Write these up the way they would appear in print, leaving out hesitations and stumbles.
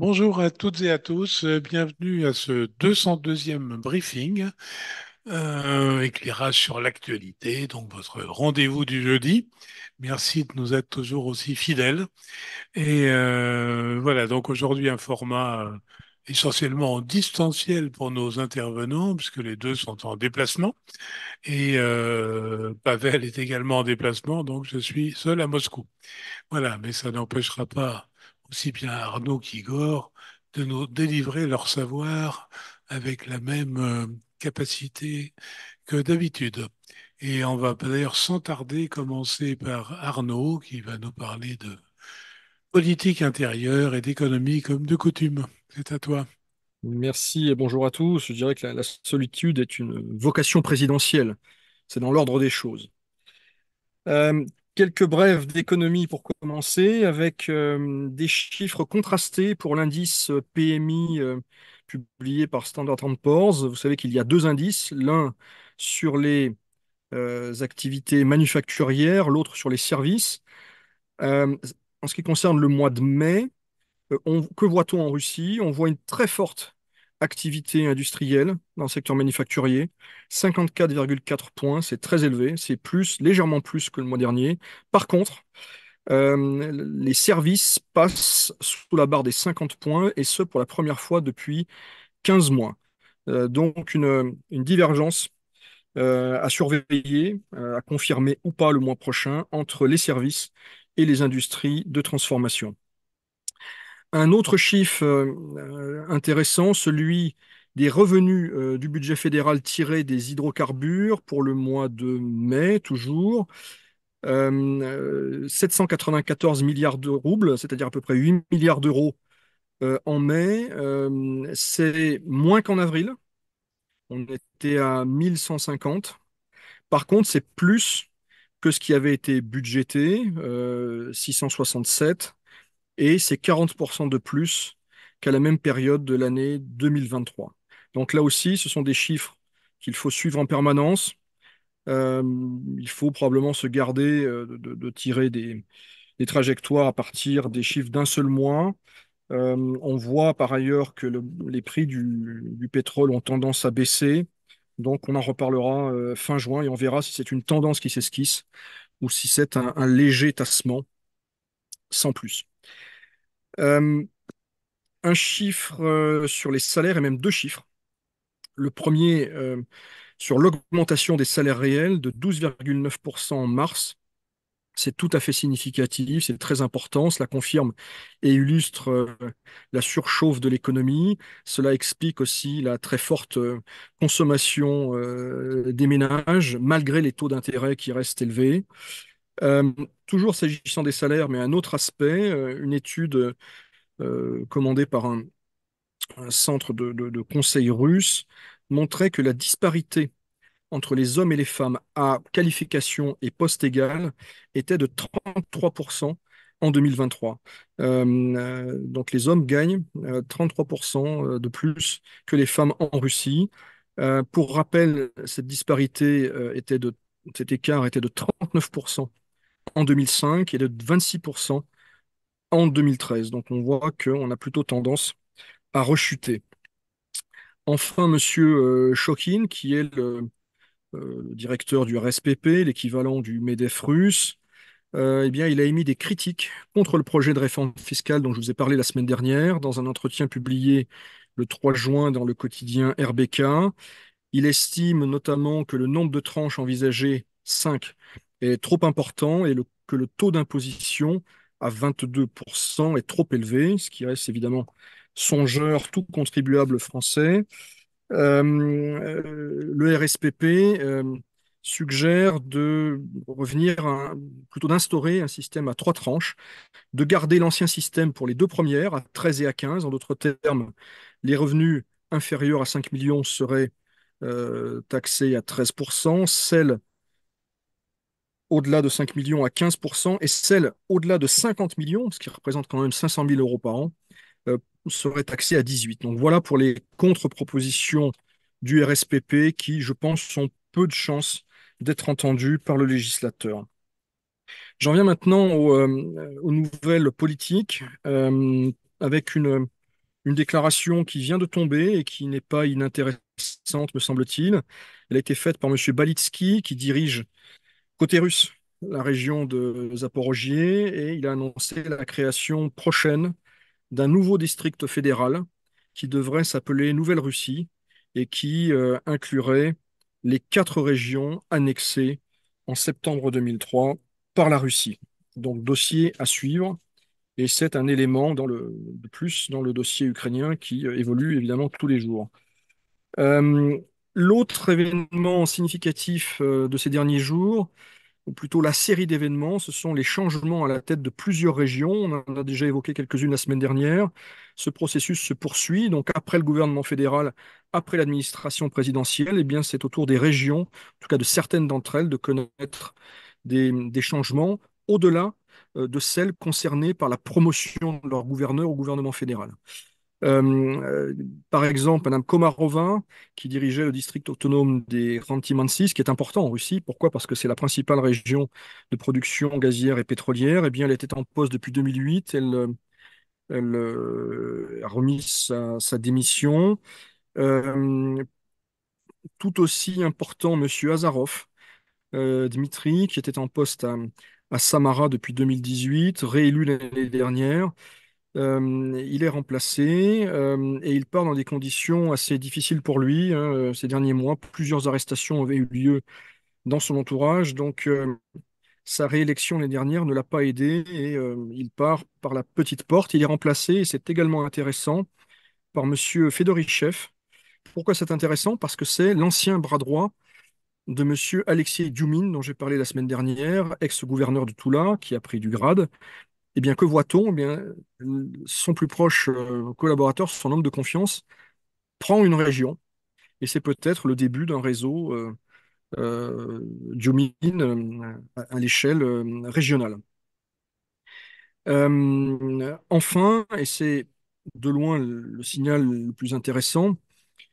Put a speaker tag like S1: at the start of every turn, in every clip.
S1: Bonjour à toutes et à tous, bienvenue à ce 202e briefing, éclairage sur l'actualité, donc votre rendez-vous du jeudi. Merci de nous être toujours aussi fidèles. Et voilà, donc aujourd'hui un format essentiellement en distanciel pour nos intervenants, puisque les deux sont en déplacement. Et Pavel est également en déplacement, donc je suis seul à Moscou. Voilà, mais ça n'empêchera pas aussi bien Arnaud qu'Igor de nous délivrer leur savoir avec la même capacité que d'habitude. Et on va d'ailleurs sans tarder commencer par Arnaud qui va nous parler de politique intérieure et d'économie comme de coutume. C'est à toi.
S2: Merci et bonjour à tous. Je dirais que la solitude est une vocation présidentielle. C'est dans l'ordre des choses. Euh, Quelques brèves d'économie pour commencer, avec des chiffres contrastés pour l'indice PMI publié par Standard Poor's. Vous savez qu'il y a deux indices, l'un sur les activités manufacturières, l'autre sur les services. Euh, En ce qui concerne le mois de mai, que voit-on en Russie? On voit une très forte activité industrielle dans le secteur manufacturier. 54,4 points, c'est très élevé, c'est plus, légèrement plus que le mois dernier. Par contre, les services passent sous la barre des 50 points, et ce pour la première fois depuis 15 mois. Donc une divergence à surveiller, à confirmer ou pas le mois prochain entre les services et les industries de transformation. Un autre chiffre intéressant, celui des revenus du budget fédéral tirés des hydrocarbures pour le mois de mai, toujours. 794 milliards de roubles, c'est-à-dire à peu près 8 milliards d'euros en mai. C'est moins qu'en avril. On était à 1150. Par contre, c'est plus que ce qui avait été budgété, 667, et c'est 40% de plus qu'à la même période de l'année 2023. Donc là aussi, ce sont des chiffres qu'il faut suivre en permanence. Euh, il faut probablement se garder de tirer des trajectoires à partir des chiffres d'un seul mois. On voit par ailleurs que les prix du pétrole ont tendance à baisser. Donc on en reparlera fin juin et on verra si c'est une tendance qui s'esquisse ou si c'est un léger tassement, sans plus. Euh, un chiffre sur les salaires et même deux chiffres. Le premier sur l'augmentation des salaires réels de 12,9% en mars. C'est tout à fait significatif, c'est très important, cela confirme et illustre la surchauffe de l'économie. Cela explique aussi la très forte consommation des ménages, malgré les taux d'intérêt qui restent élevés. Euh, Toujours s'agissant des salaires, mais un autre aspect, une étude commandée par un centre de conseil russe montrait que la disparité entre les hommes et les femmes à qualification et poste égal était de 33% en 2023. Donc les hommes gagnent 33% de plus que les femmes en Russie. Pour rappel, cette disparité cet écart était de 39% en 2005 et de 26% en 2013. Donc on voit qu'on a plutôt tendance à rechuter. Enfin, Monsieur Chokhin, qui est le directeur du RSPP, l'équivalent du MEDEF russe, eh bien, il a émis des critiques contre le projet de réforme fiscale dont je vous ai parlé la semaine dernière, dans un entretien publié le 3 juin dans le quotidien RBK. Il estime notamment que le nombre de tranches envisagées, 5, est trop important et que le taux d'imposition à 22% est trop élevé, ce qui reste évidemment songeur tout contribuable français. Le RSPP suggère de revenir plutôt d'instaurer un système à trois tranches, de garder l'ancien système pour les deux premières, à 13 et à 15. En d'autres termes, les revenus inférieurs à 5 millions seraient taxés à 13%, celles au-delà de 5 millions à 15%, et celles au-delà de 50 millions, ce qui représente quand même 500 000 euros par an, euh, serait taxé à 18. Donc voilà pour les contre-propositions du RSPP qui, je pense, ont peu de chances d'être entendues par le législateur. J'en viens maintenant aux nouvelles politiques avec une Une déclaration qui vient de tomber et qui n'est pas inintéressante, me semble-t-il. Elle a été faite par M. Balitsky, qui dirige côté russe la région de Zaporogié, et il a annoncé la création prochaine d'un nouveau district fédéral qui devrait s'appeler Nouvelle-Russie et qui inclurait les 4 régions annexées en septembre 2003 par la Russie. Donc, dossier à suivre. Et c'est un élément de plus dans le dossier ukrainien qui évolue évidemment tous les jours. Euh, L'autre événement significatif de ces derniers jours, ou plutôt la série d'événements, ce sont les changements à la tête de plusieurs régions. On en a déjà évoqué quelques-unes la semaine dernière. Ce processus se poursuit. Donc après le gouvernement fédéral, après l'administration présidentielle, eh bien c'est au tour des régions, en tout cas de certaines d'entre elles, de connaître des changements au-delà de celles concernées par la promotion de leur gouverneur au gouvernement fédéral. Euh, euh, Par exemple, Madame Komarova, qui dirigeait le district autonome des Khanty-Mansiysk, qui est important en Russie. Pourquoi? Parce que c'est la principale région de production gazière et pétrolière. Eh bien, elle était en poste depuis 2008. Elle a remis sa démission. Euh, Tout aussi important, Monsieur Azarov, Dmitri, qui était en poste à Samara depuis 2018, réélu l'année dernière. Il est remplacé et il part dans des conditions assez difficiles pour lui, hein, ces derniers mois. Plusieurs arrestations avaient eu lieu dans son entourage, donc sa réélection l'année dernière ne l'a pas aidé et il part par la petite porte. Il est remplacé, et c'est également intéressant, par Monsieur Fedorichev. Pourquoi c'est intéressant? Parce que c'est l'ancien bras droit de Monsieur Alexei Dioumine, dont j'ai parlé la semaine dernière, ex-gouverneur de Toula, qui a pris du grade. Eh bien, que voit-on? Eh bien, son plus proche collaborateur, son homme de confiance, prend une région, et c'est peut-être le début d'un réseau Diomine à l'échelle régionale. Enfin, et c'est de loin le signal le plus intéressant,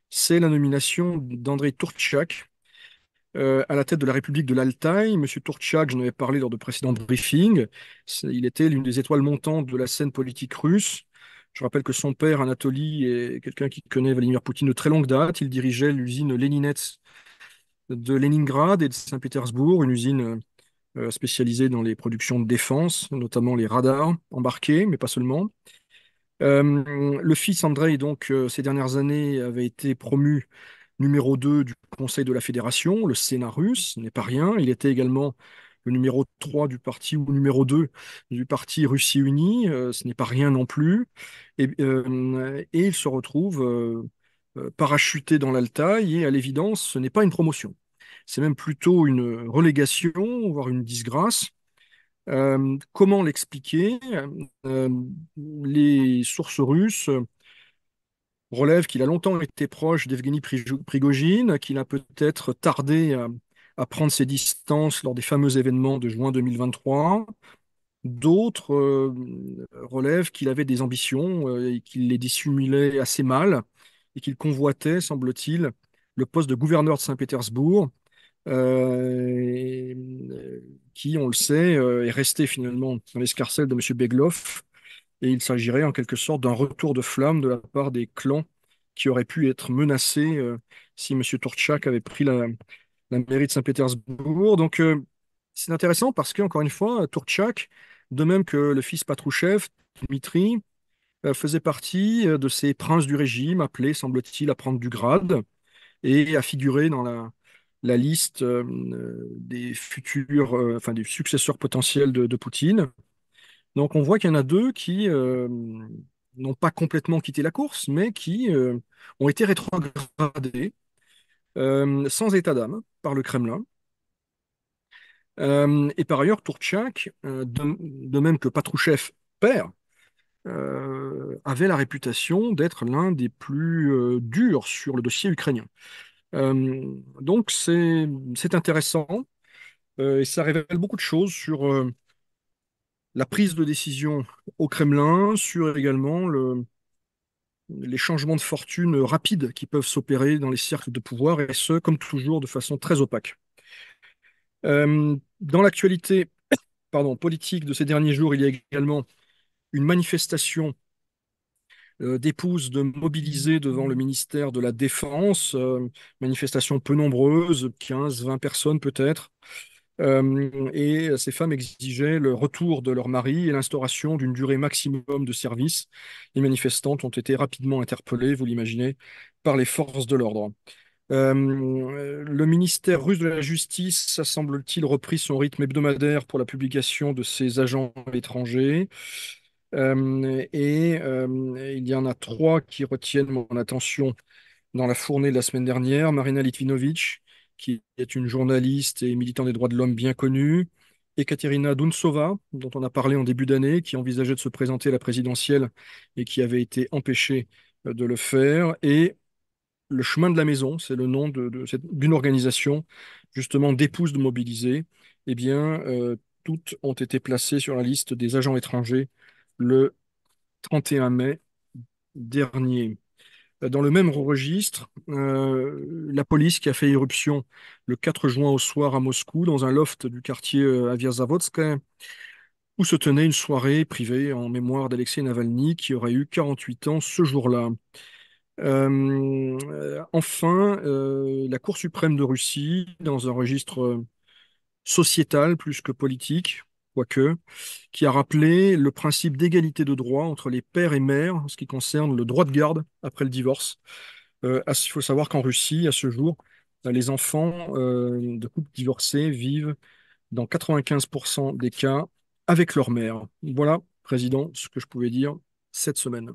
S2: c'est la nomination d'Andrei Turchak à la tête de la République de l'Altaï. Monsieur Tourtchak, j'en avais parlé lors de précédents briefings, il était l'une des étoiles montantes de la scène politique russe. Je rappelle que son père, Anatoly, est quelqu'un qui connaît Vladimir Poutine de très longue date. Il dirigeait l'usine Léninets de Leningrad et de Saint-Pétersbourg, une usine spécialisée dans les productions de défense, notamment les radars embarqués, mais pas seulement. Le fils Andrei, donc, ces dernières années, avait été promu numéro 2 du Conseil de la Fédération, le Sénat russe, ce n'est pas rien. Il était également le numéro 3 du parti ou numéro 2 du parti Russie Unie, ce n'est pas rien non plus. Et il se retrouve parachuté dans l'Altaï et à l'évidence, ce n'est pas une promotion. C'est même plutôt une relégation, voire une disgrâce. Comment l'expliquer? Euh, les sources russes relève qu'il a longtemps été proche d'Evgeny Prigogine, qu'il a peut-être tardé à prendre ses distances lors des fameux événements de juin 2023. D'autres relèvent qu'il avait des ambitions et qu'il les dissimulait assez mal et qu'il convoitait, semble-t-il, le poste de gouverneur de Saint-Pétersbourg, qui, on le sait, est resté finalement dans l'escarcelle de M. Beglov, et il s'agirait en quelque sorte d'un retour de flamme de la part des clans qui auraient pu être menacés si M. Tourtchak avait pris la mairie de Saint-Pétersbourg. Donc c'est intéressant parce que, encore une fois, Tourtchak, de même que le fils Patrouchev, Dmitri, faisait partie de ces princes du régime appelés, semble-t-il, à prendre du grade et à figurer dans la liste des futurs, enfin des successeurs potentiels de Poutine. Donc on voit qu'il y en a deux qui n'ont pas complètement quitté la course, mais qui ont été rétrogradés sans état d'âme par le Kremlin. Et par ailleurs, Tourtchak, de même que Patrouchev père, avait la réputation d'être l'un des plus durs sur le dossier ukrainien. Donc c'est intéressant et ça révèle beaucoup de choses sur la prise de décision au Kremlin, sur également les changements de fortune rapides qui peuvent s'opérer dans les cercles de pouvoir, et ce, comme toujours, de façon très opaque. Dans l'actualité, pardon, politique de ces derniers jours, il y a également une manifestation d'épouses de mobiliser devant le ministère de la Défense, manifestation peu nombreuse, 15, 20 personnes peut-être. Et ces femmes exigeaient le retour de leur mari et l'instauration d'une durée maximum de service. Les manifestantes ont été rapidement interpellées, vous l'imaginez, par les forces de l'ordre. Le ministère russe de la Justice a, semble-t-il, repris son rythme hebdomadaire pour la publication de ses agents étrangers. Il y en a trois qui retiennent mon attention dans la fournée de la semaine dernière. Marina Litvinovitch, qui est une journaliste et militante des droits de l'homme bien connue. Ekaterina Dounsova, dont on a parlé en début d'année, qui envisageait de se présenter à la présidentielle et qui avait été empêchée de le faire. Et le chemin de la maison, c'est le nom d'une organisation justement d'épouses de mobilisés. Eh bien, toutes ont été placées sur la liste des agents étrangers le 31 mai dernier. Dans le même registre, la police qui a fait irruption le 4 juin au soir à Moscou, dans un loft du quartier Aviazavodsk, où se tenait une soirée privée en mémoire d'Alexei Navalny, qui aurait eu 48 ans ce jour-là. Enfin, la Cour suprême de Russie, dans un registre sociétal plus que politique, quoique, qui a rappelé le principe d'égalité de droit entre les pères et mères en ce qui concerne le droit de garde après le divorce. Il faut savoir qu'en Russie, à ce jour, les enfants de couples divorcés vivent dans 95% des cas avec leur mère. Voilà, Président, ce que je pouvais dire cette semaine.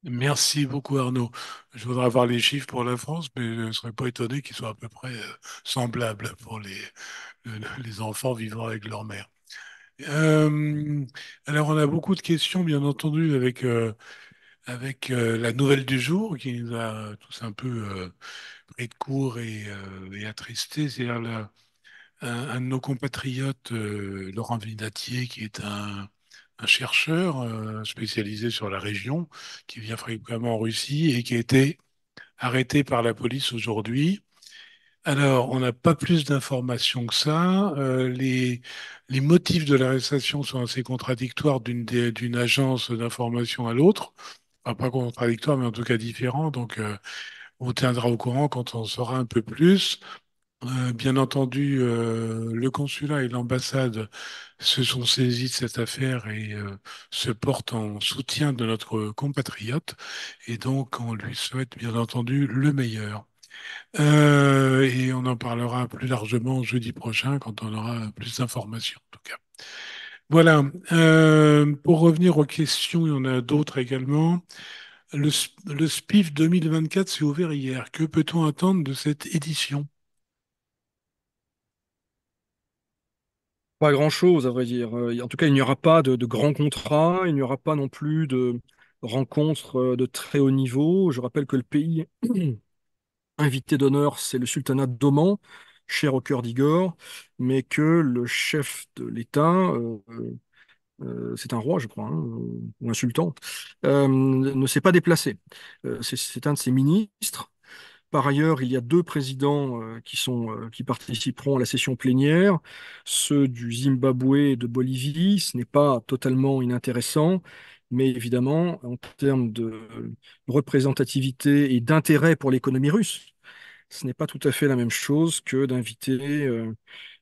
S1: Merci beaucoup Arnaud. Je voudrais avoir les chiffres pour la France, mais je ne serais pas étonné qu'ils soient à peu près semblables pour les enfants vivant avec leur mère. Euh, alors on a beaucoup de questions, bien entendu, avec la nouvelle du jour qui nous a tous un peu pris de court et attristés. C'est-à-dire un de nos compatriotes, Laurent Vinatier, qui est un chercheur spécialisé sur la région, qui vient fréquemment en Russie et qui a été arrêté par la police aujourd'hui. Alors, on n'a pas plus d'informations que ça. Les motifs de l'arrestation sont assez contradictoires d'une agence d'information à l'autre. Enfin, pas contradictoires, mais en tout cas différents. Donc, on vous tiendra au courant quand on saura un peu plus. Bien entendu, le consulat et l'ambassade se sont saisis de cette affaire et se portent en soutien de notre compatriote. Et donc, on lui souhaite bien entendu le meilleur. Et on en parlera plus largement jeudi prochain quand on aura plus d'informations, en tout cas. Voilà. Pour revenir aux questions, il y en a d'autres également. Le SPIF 2024 s'est ouvert hier. Que peut-on attendre de cette édition?
S2: Pas grand-chose, à vrai dire. En tout cas, il n'y aura pas de grands contrats, il n'y aura pas non plus de rencontres de très haut niveau. Je rappelle que le pays invité d'honneur, c'est le sultanat d'Oman, cher au cœur d'Igor, mais que le chef de l'État, c'est un roi, je crois, hein, ou un sultan, ne s'est pas déplacé. C'est un de ses ministres. Par ailleurs, il y a deux présidents qui participeront à la session plénière, ceux du Zimbabwe et de Bolivie. Ce n'est pas totalement inintéressant, mais évidemment, en termes de représentativité et d'intérêt pour l'économie russe, ce n'est pas tout à fait la même chose que d'inviter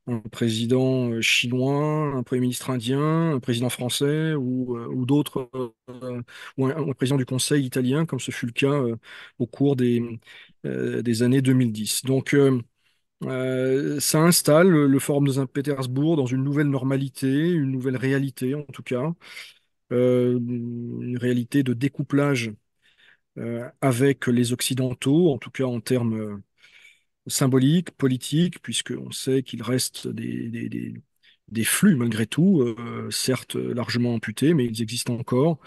S2: un président chinois, un premier ministre indien, un président français ou d'autres, ou un président du Conseil italien, comme ce fut le cas au cours des années 2010. Donc, ça installe le Forum de Saint-Pétersbourg dans une nouvelle normalité, une nouvelle réalité en tout cas, une réalité de découplage avec les Occidentaux, en tout cas en termes symboliques, politiques, puisqu'on sait qu'il reste des flux malgré tout, certes largement amputés, mais ils existent encore.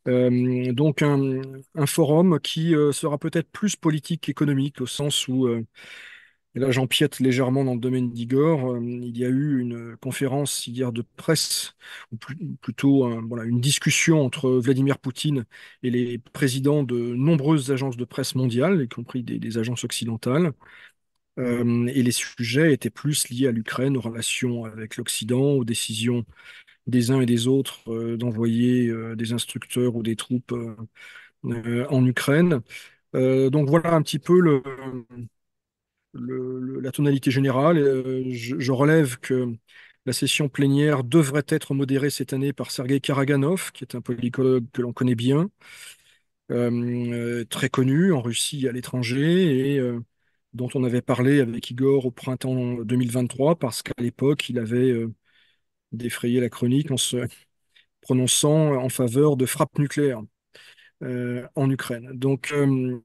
S2: Donc un forum qui sera peut-être plus politique qu'économique, au sens où, et là j'empiète légèrement dans le domaine d'Igor, il y a eu une conférence hier de presse, ou plutôt voilà, une discussion entre Vladimir Poutine et les présidents de nombreuses agences de presse mondiales, y compris des agences occidentales. Et les sujets étaient plus liés à l'Ukraine, aux relations avec l'Occident, aux décisions des uns et des autres d'envoyer des instructeurs ou des troupes en Ukraine. Donc voilà un petit peu la tonalité générale. Je relève que la session plénière devrait être modérée cette année par Sergei Karaganov, qui est un politologue que l'on connaît bien, très connu en Russie et à l'étranger, et dont on avait parlé avec Igor au printemps 2023, parce qu'à l'époque, il avait défrayé la chronique en se prononçant en faveur de frappes nucléaires en Ukraine. Donc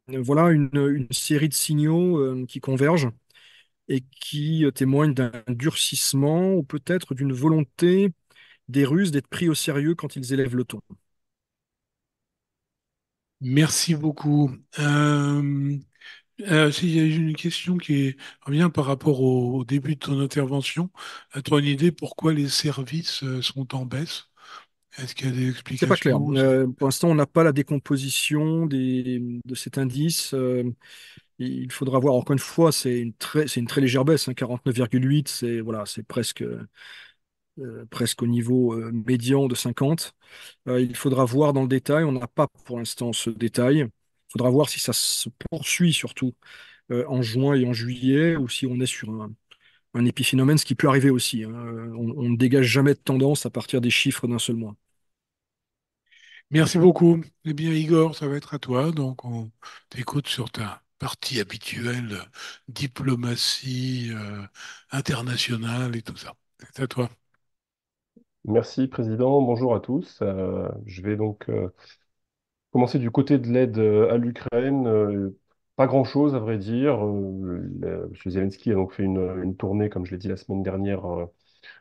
S2: voilà une série de signaux qui convergent et qui témoignent d'un durcissement ou peut-être d'une volonté des Russes d'être pris au sérieux quand ils élèvent le ton.
S1: Merci beaucoup. S'il y a une question revient par rapport au début de ton intervention, as-tu une idée pourquoi les services sont en baisse? Est-ce qu'il y a des
S2: C'est pas clair.
S1: explications?
S2: Pour l'instant, on n'a pas la décomposition de cet indice. Il faudra voir. Encore une fois, c'est une très légère baisse, hein, 49,8, c'est voilà, c'est presque au niveau médian de 50. Il faudra voir dans le détail. On n'a pas pour l'instant ce détail. Il faudra voir si ça se poursuit surtout en juin et en juillet ou si on est sur un épiphénomène, ce qui peut arriver aussi, hein. On ne dégage jamais de tendance à partir des chiffres d'un seul mois.
S1: Merci beaucoup. Eh bien, Igor, ça va être à toi. Donc, on t'écoute sur ta partie habituelle, diplomatie internationale et tout ça. C'est à toi.
S3: Merci, Président. Bonjour à tous. Je vais donc commencer du côté de l'aide à l'Ukraine. Pas grand-chose, à vrai dire. M. Zelensky a donc fait une tournée, comme je l'ai dit la semaine dernière,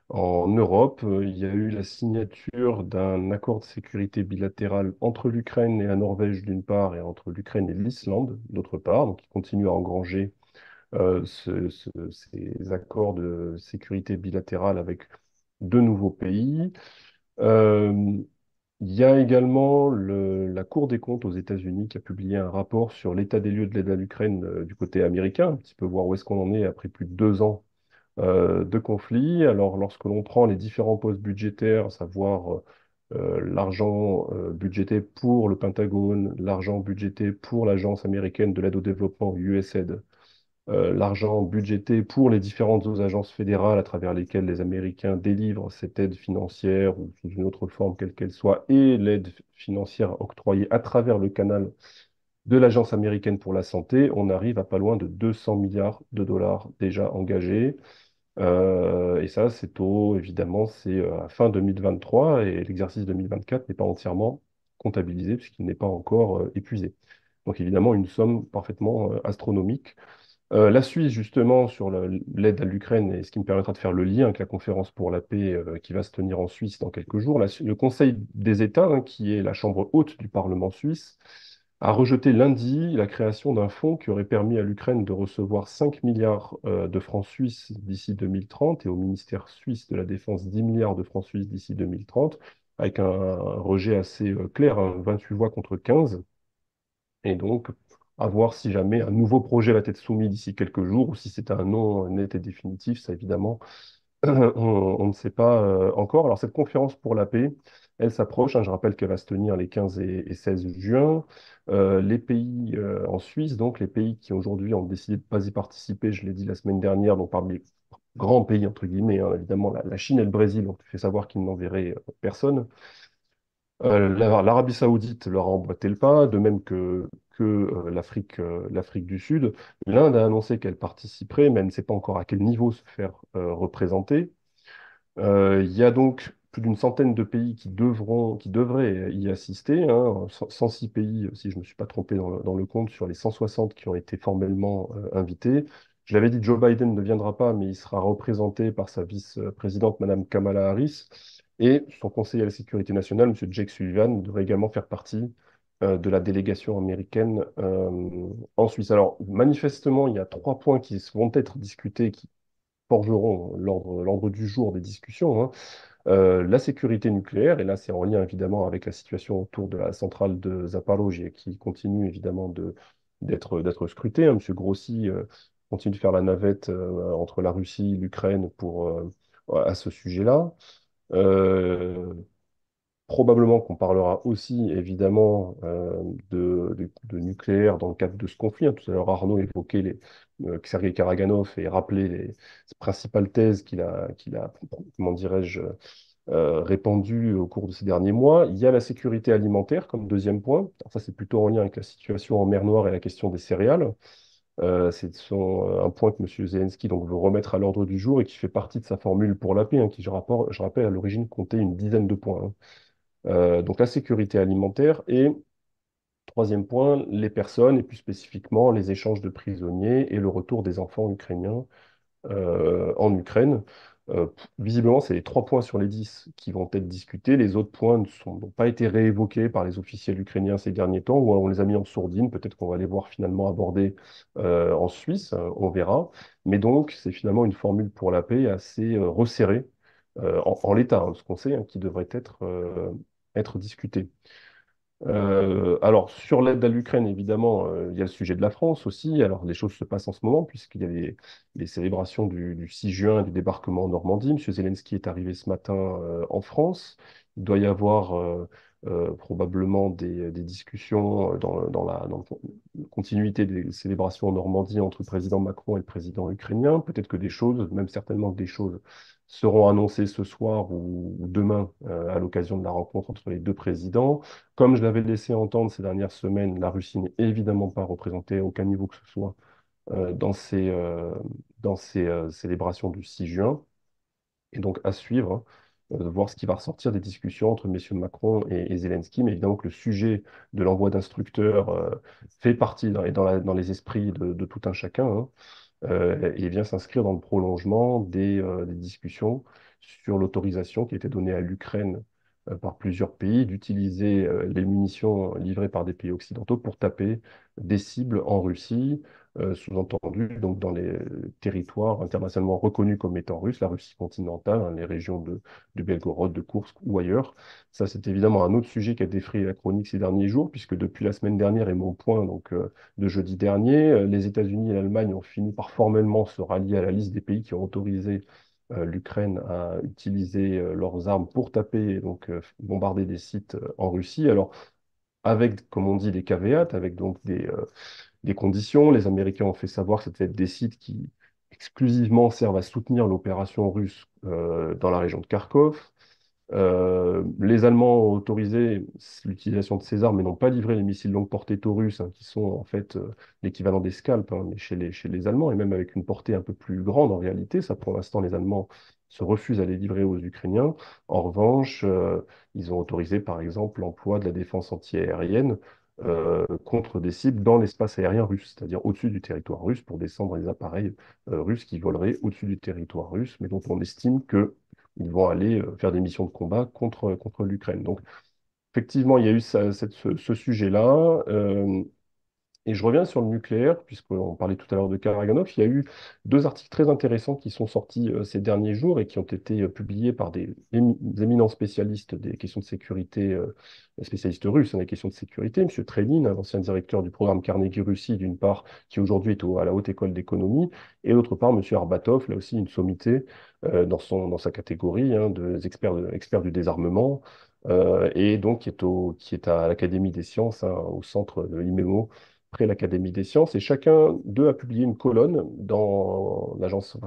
S3: en Europe. Il y a eu la signature d'un accord de sécurité bilatéral entre l'Ukraine et la Norvège d'une part et entre l'Ukraine et l'Islande d'autre part. Donc, il continue à engranger ces accords de sécurité bilatérale avec de nouveaux pays. Euh, il y a également la Cour des comptes aux États-Unis qui a publié un rapport sur l'état des lieux de l'aide à l'Ukraine du côté américain, un petit peu voir où est-ce qu'on en est après plus de 2 ans de conflit. Alors, lorsque l'on prend les différents postes budgétaires, à savoir l'argent budgété pour le Pentagone, l'argent budgété pour l'Agence américaine de l'aide au développement, USAID, l'argent budgété pour les différentes autres agences fédérales à travers lesquelles les Américains délivrent cette aide financière ou sous une autre forme quelle qu'elle soit, et l'aide financière octroyée à travers le canal de l'Agence américaine pour la santé, on arrive à pas loin de 200 milliards de dollars déjà engagés. Et ça, évidemment, c'est à fin 2023 et l'exercice 2024 n'est pas entièrement comptabilisé puisqu'il n'est pas encore épuisé. Donc évidemment, une somme parfaitement astronomique. La Suisse, justement, sur l'aide à l'Ukraine, et ce qui me permettra de faire le lien avec la conférence pour la paix qui va se tenir en Suisse dans quelques jours, le Conseil des États, hein, qui est la chambre haute du Parlement suisse, a rejeté lundi la création d'un fonds qui aurait permis à l'Ukraine de recevoir 5 milliards de francs suisses d'ici 2030 et au ministère suisse de la Défense 10 milliards de francs suisses d'ici 2030, avec un rejet assez clair, hein, 28 voix contre 15. Et donc, à voir si jamais un nouveau projet va être soumis d'ici quelques jours ou si c'est un non net et définitif, ça évidemment, on ne sait pas encore. Alors, cette conférence pour la paix, elle s'approche, hein, je rappelle qu'elle va se tenir les 15 et 16 juin. Les pays en Suisse, donc les pays qui aujourd'hui ont décidé de ne pas y participer, je l'ai dit la semaine dernière, donc parmi les grands pays, entre guillemets, hein, évidemment, la Chine et le Brésil ont fait savoir qu'ils n'enverraient personne. L'Arabie Saoudite leur a emboîté le pas, de même que l'Afrique du Sud. L'Inde a annoncé qu'elle participerait, mais elle ne sait pas encore à quel niveau se faire représenter. Il y a donc plus d'une centaine de pays qui devraient y assister, hein, 106 pays, si je ne me suis pas trompé dans le compte, sur les 160 qui ont été formellement invités. Je l'avais dit, Joe Biden ne viendra pas, mais il sera représenté par sa vice-présidente, Madame Kamala Harris, et son conseiller à la sécurité nationale, Monsieur Jake Sullivan, devrait également faire partie de la délégation américaine en Suisse. Alors, manifestement, il y a 3 points qui vont être discutés, qui forgeront l'ordre du jour des discussions, hein. La sécurité nucléaire, et là c'est en lien évidemment avec la situation autour de la centrale de Zaporozhye qui continue évidemment d'être scrutée, hein. Monsieur Grossi continue de faire la navette entre la Russie et l'Ukraine à ce sujet-là. Euh, Probablement qu'on parlera aussi, évidemment, de nucléaire dans le cadre de ce conflit, hein. Tout à l'heure, Arnaud évoquait Sergei Karaganov et rappelait les principales thèses qu'il a, comment dirais-je, répandues au cours de ces derniers mois. Il y a la sécurité alimentaire comme deuxième point. Alors ça, c'est plutôt en lien avec la situation en mer Noire et la question des céréales. Un point que M. Zelensky donc, veut remettre à l'ordre du jour et qui fait partie de sa formule pour la paix, hein, qui, je rappelle, à l'origine comptait une dizaine de points, hein. Donc la sécurité alimentaire et, troisième point, les personnes et plus spécifiquement les échanges de prisonniers et le retour des enfants ukrainiens en Ukraine. Visiblement, c'est les 3 points sur les 10 qui vont être discutés. Les autres points n'ont pas été réévoqués par les officiels ukrainiens ces derniers temps, ou on les a mis en sourdine. Peut-être qu'on va les voir finalement abordés en Suisse, on verra. Mais donc, c'est finalement une formule pour la paix assez resserrée en l'état, hein, ce qu'on sait, hein, qui devrait être discutée. Alors, sur l'aide à l'Ukraine, évidemment, il y a le sujet de la France aussi. Alors, les choses se passent en ce moment, puisqu'il y a les célébrations du 6 juin du débarquement en Normandie. M. Zelensky est arrivé ce matin en France. Il doit y avoir probablement des discussions dans la continuité des célébrations en Normandie entre le président Macron et le président ukrainien. Peut-être que des choses, même certainement que des choses, seront annoncées ce soir ou demain à l'occasion de la rencontre entre les deux présidents. Comme je l'avais laissé entendre ces dernières semaines, la Russie n'est évidemment pas représentée à aucun niveau que ce soit dans ces célébrations du 6 juin. Et donc à suivre, hein, de voir ce qui va ressortir des discussions entre messieurs Macron et Zelensky. Mais évidemment que le sujet de l'envoi d'instructeurs fait partie dans les esprits de tout un chacun, hein, et vient s'inscrire dans le prolongement des discussions sur l'autorisation qui a été donnée à l'Ukraine par plusieurs pays d'utiliser les munitions livrées par des pays occidentaux pour taper des cibles en Russie, sous-entendu donc dans les territoires internationalement reconnus comme étant russes, la Russie continentale, hein, les régions de Belgorod, de Koursk ou ailleurs. Ça, c'est évidemment un autre sujet qui a défrayé la chronique ces derniers jours, puisque depuis la semaine dernière et mon point donc, de jeudi dernier, les États-Unis et l'Allemagne ont fini par formellement se rallier à la liste des pays qui ont autorisé l'Ukraine à utiliser leurs armes pour taper, et donc bombarder des sites en Russie. Alors, avec, comme on dit, des caveats, avec donc des conditions. Les Américains ont fait savoir que c'était des sites qui exclusivement servent à soutenir l'opération russe dans la région de Kharkov. Les Allemands ont autorisé l'utilisation de ces armes, mais n'ont pas livré les missiles longue portée Taurus, hein, qui sont en fait l'équivalent des Scalp, hein, mais chez les Allemands, et même avec une portée un peu plus grande en réalité. Ça, pour l'instant, les Allemands se refusent à les livrer aux Ukrainiens. En revanche, ils ont autorisé, par exemple, l'emploi de la défense antiaérienne contre des cibles dans l'espace aérien russe, c'est-à-dire au-dessus du territoire russe, pour descendre les appareils russes qui voleraient au-dessus du territoire russe, mais dont on estime que ils vont aller faire des missions de combat contre l'Ukraine. Donc, effectivement, il y a eu ce sujet-là. Et je reviens sur le nucléaire, puisqu'on parlait tout à l'heure de Karaganov. Il y a eu deux articles très intéressants qui sont sortis ces derniers jours et qui ont été publiés par des éminents spécialistes des questions de sécurité, spécialistes russes, hein, des questions de sécurité. M. Trenin, un ancien directeur du programme Carnegie Russie, d'une part, qui aujourd'hui est à la Haute École d'économie, et d'autre part, M. Arbatov, là aussi une sommité dans sa catégorie, hein, experts du désarmement, et donc qui est à l'Académie des sciences, hein, au centre de l'IMEMO près l'Académie des sciences, et chacun d'eux a publié une colonne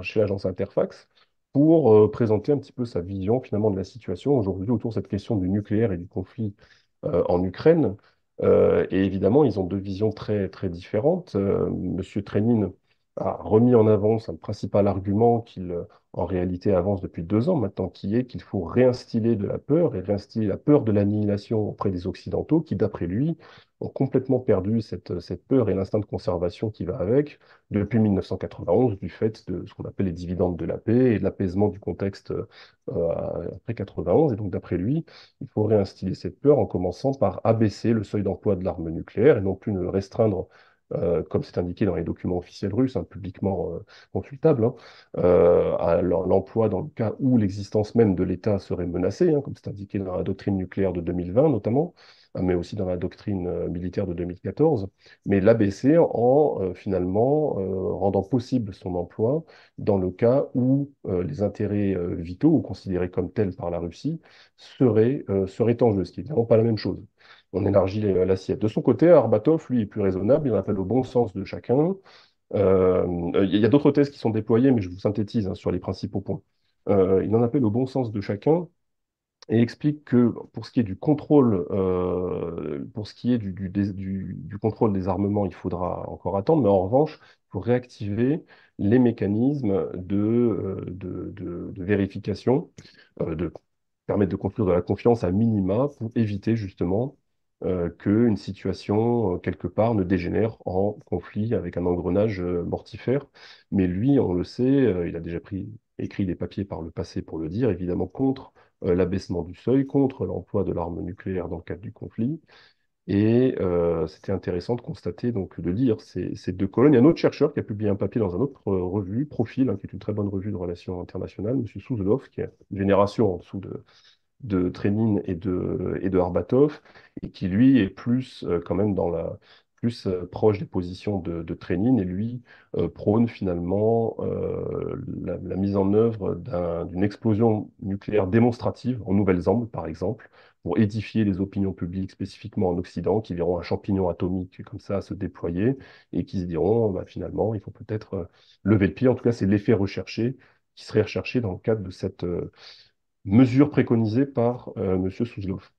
S3: chez l'agence Interfax pour présenter un petit peu sa vision finalement de la situation aujourd'hui autour de cette question du nucléaire et du conflit en Ukraine. Et évidemment, ils ont deux visions très, très différentes. Monsieur Trenin a remis en avant un principal argument qu'il, en réalité, avance depuis 2 ans maintenant, qui est qu'il faut réinstiller de la peur et réinstiller la peur de l'annihilation auprès des Occidentaux, qui, d'après lui, ont complètement perdu cette peur et l'instinct de conservation qui va avec depuis 1991, du fait de ce qu'on appelle les dividendes de la paix et de l'apaisement du contexte après 91. Et donc, d'après lui, il faut réinstiller cette peur en commençant par abaisser le seuil d'emploi de l'arme nucléaire et non plus ne le restreindre comme c'est indiqué dans les documents officiels russes, hein, publiquement consultables, hein, à l'emploi dans le cas où l'existence même de l'État serait menacée, hein, comme c'est indiqué dans la doctrine nucléaire de 2020 notamment, mais aussi dans la doctrine militaire de 2014, mais l'abaisser en finalement rendant possible son emploi dans le cas où les intérêts vitaux, ou considérés comme tels par la Russie, seraient en jeu, ce qui n'est évidemment pas la même chose. On élargit l'assiette. De son côté, Arbatov, lui, est plus raisonnable, il en appelle au bon sens de chacun. Il y a d'autres thèses qui sont déployées, mais je vous synthétise hein, sur les principaux points. Il en appelle au bon sens de chacun et explique que pour ce qui est du contrôle, pour ce qui est du contrôle des armements, il faudra encore attendre, mais en revanche, il faut réactiver les mécanismes de vérification, de permettre de construire de la confiance à minima pour éviter justement qu'une situation, quelque part, ne dégénère en conflit avec un engrenage mortifère. Mais lui, on le sait, il a déjà écrit des papiers par le passé pour le dire, évidemment contre l'abaissement du seuil, contre l'emploi de l'arme nucléaire dans le cadre du conflit. Et c'était intéressant de constater, donc de lire ces deux colonnes. Il y a un autre chercheur qui a publié un papier dans une autre revue, Profil, hein, qui est une très bonne revue de relations internationales, M. Souzlov, qui est une génération en dessous de Trénine et de Arbatov, et qui lui est plus quand même plus proche des positions de Trénine, et lui prône finalement la mise en œuvre d'une explosion nucléaire démonstrative en Nouvelle-Zélande, par exemple, pour édifier les opinions publiques spécifiquement en Occident, qui verront un champignon atomique comme ça se déployer, et qui se diront, bah, finalement, il faut peut-être lever le pied. En tout cas, c'est l'effet recherché qui serait recherché dans le cadre de cette mesure préconisée par M. Souzlov.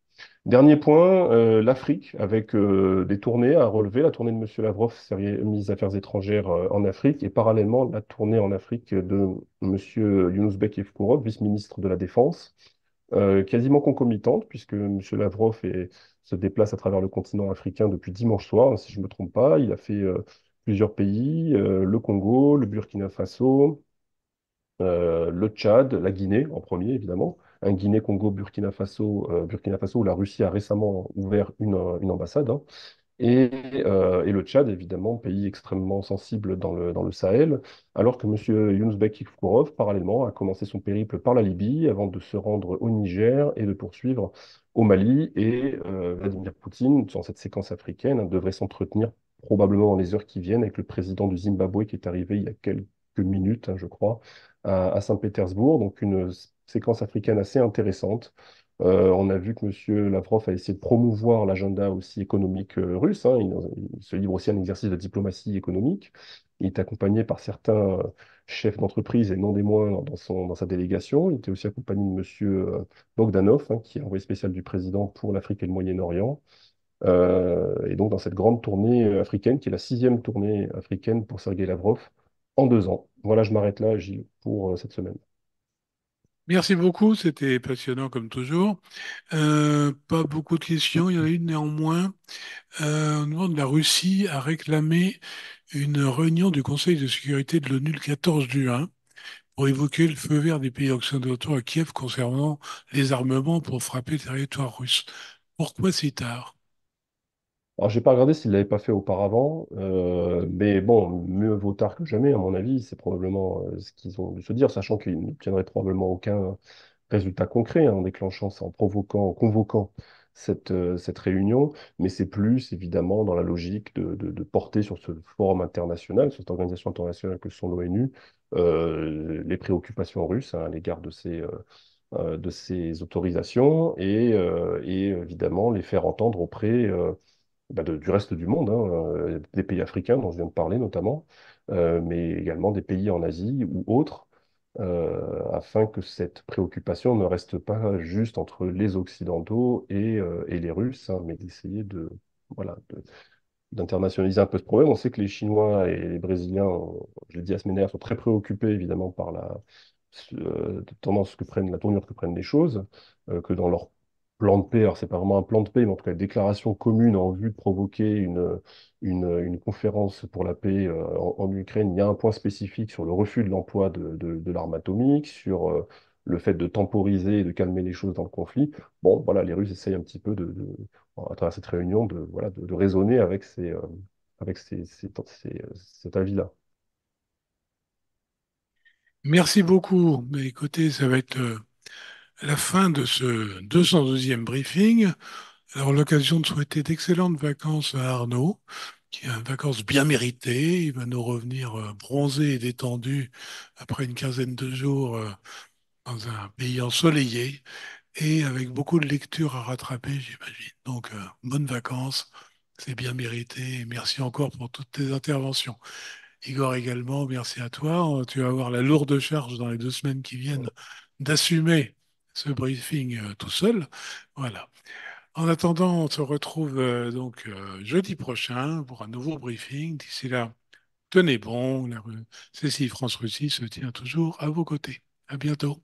S3: Dernier point, l'Afrique, avec des tournées à relever. La tournée de M. Lavrov, ministre des Affaires étrangères en Afrique, et parallèlement la tournée en Afrique de M. Younouss Evkourov, vice-ministre de la Défense, quasiment concomitante, puisque M. Lavrov se déplace à travers le continent africain depuis dimanche soir, hein, si je ne me trompe pas. Il a fait plusieurs pays, le Congo, le Burkina Faso, le Tchad, la Guinée en premier, évidemment. Un Guinée, Congo, Burkina Faso, où la Russie a récemment ouvert une ambassade, hein. Et le Tchad, évidemment, pays extrêmement sensible dans le Sahel, alors que M. Younouss Evkourov, parallèlement, a commencé son périple par la Libye avant de se rendre au Niger et de poursuivre au Mali. Et Vladimir Poutine, dans cette séquence africaine, hein, devrait s'entretenir probablement dans les heures qui viennent avec le président du Zimbabwe qui est arrivé il y a quelques minutes, hein, je crois, à Saint-Pétersbourg. Donc une séquence africaine assez intéressante. On a vu que M. Lavrov a essayé de promouvoir l'agenda aussi économique russe, hein. Il se livre aussi à un exercice de diplomatie économique. Il est accompagné par certains chefs d'entreprise et non des moindres dans sa délégation. Il était aussi accompagné de M. Bogdanov, hein, qui est envoyé spécial du président pour l'Afrique et le Moyen-Orient. Et donc dans cette grande tournée africaine, qui est la sixième tournée africaine pour Sergei Lavrov en 2 ans. Voilà, je m'arrête là, Gilles, pour cette semaine.
S1: Merci beaucoup, c'était passionnant comme toujours. Pas beaucoup de questions, il y en a une néanmoins. On demande la Russie a réclamé une réunion du Conseil de sécurité de l'ONU le 14 juin pour évoquer le feu vert des pays occidentaux à Kiev concernant les armements pour frapper le territoire russe. Pourquoi si tard?
S3: Alors, j'ai pas regardé s'ils l'avaient pas fait auparavant, mais bon, mieux vaut tard que jamais, à mon avis. C'est probablement ce qu'ils ont dû se dire, sachant qu'ils n'obtiendraient probablement aucun résultat concret hein, en déclenchant ça, en convoquant cette réunion. Mais c'est plus, évidemment, dans la logique de porter sur ce forum international, sur cette organisation internationale que sont l'ONU, les préoccupations russes hein, à l'égard de ces autorisations et évidemment les faire entendre auprès du reste du monde, hein, des pays africains dont je viens de parler notamment, mais également des pays en Asie ou autres, afin que cette préoccupation ne reste pas juste entre les Occidentaux et les Russes, hein, mais d'essayer voilà, d'internationaliser un peu ce problème. On sait que les Chinois et les Brésiliens, je l'ai dit la semaine dernière, sont très préoccupés évidemment par la tournure que prennent les choses, que dans leur plan de paix, alors c'est pas vraiment un plan de paix, mais en tout cas une déclaration commune en vue de provoquer une conférence pour la paix en Ukraine, il y a un point spécifique sur le refus de l'emploi de l'arme atomique, sur le fait de temporiser et de calmer les choses dans le conflit. Bon, voilà, les Russes essayent un petit peu à travers cette réunion, voilà, de raisonner avec avec cet avis-là.
S1: Merci beaucoup. Mais écoutez, ça va être la fin de ce 212e briefing. Alors, l'occasion de souhaiter d'excellentes vacances à Arnaud, qui a vacances bien méritées. Il va nous revenir bronzé et détendu après une quinzaine de jours dans un pays ensoleillé et avec beaucoup de lectures à rattraper, j'imagine. Donc, bonnes vacances, c'est bien mérité. Et merci encore pour toutes tes interventions. Igor également, merci à toi. Tu vas avoir la lourde charge dans les 2 semaines qui viennent d'assumer ce briefing tout seul. Voilà. En attendant, on se retrouve donc jeudi prochain pour un nouveau briefing. D'ici là, tenez bon. Cécile France-Russie se tient toujours à vos côtés. À bientôt.